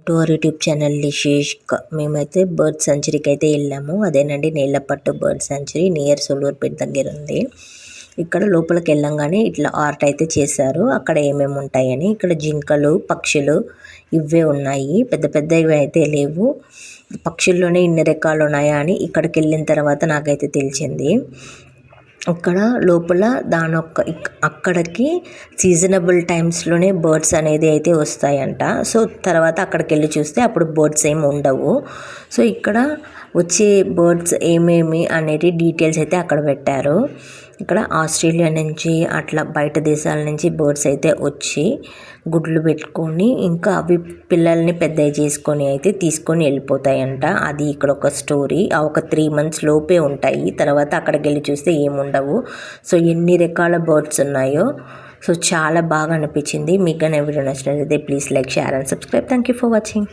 To our YouTube channel లిషేష్. మేమైతే bird సెంచరీకి అయితే వెళ్ళాము. అదేనండి Nelapattu bird century near Sullurpeta దగ్గర ఉంది. ఇక్కడ లోపలికి వెళ్ళంగానే ఇట్లా ఆర్ట్ అయితే చేశారు, అక్కడ ఏమేమి ఉంటాయని. ఇక్కడ జింకలు పక్షులు ఇవే ఉన్నాయి, పెద్ద పెద్దవి అయితే లేవు. పక్షుల్లోనే ఇన్ని రకాలు ఉన్నాయా అని ఇక్కడికి వెళ్ళిన తర్వాత నాకైతే తెలిసింది. ఇక్కడ లోపల అక్కడికి సీజనబుల్ టైమ్స్లోనే బర్డ్స్ అనేది అయితే వస్తాయంట. సో తర్వాత అక్కడికి వెళ్ళి చూస్తే అప్పుడు బర్డ్స్ ఏమి ఉండవు. సో ఇక్కడ వచ్చే బర్డ్స్ ఏమేమి అనేది డీటెయిల్స్ అయితే అక్కడ పెట్టారు. ఇక్కడ ఆస్ట్రేలియా నుంచి అట్లా బయట దేశాల నుంచి బర్డ్స్ అయితే వచ్చి గుడ్లు పెట్టుకొని ఇంకా అవి పిల్లల్ని పెద్దవి చేసుకొని అయితే తీసుకొని వెళ్ళిపోతాయంట. అది ఇక్కడ ఒక స్టోరీ. ఒక 3 months లోపే ఉంటాయి, తర్వాత అక్కడికి వెళ్ళి చూస్తే ఏముండవు. సో ఎన్ని రకాల బర్డ్స్ ఉన్నాయో. సో చాలా బాగా అనిపించింది. మీకు కానీ వీడియో నచ్చినట్లయితే please like, share and subscribe. Thank you for watching.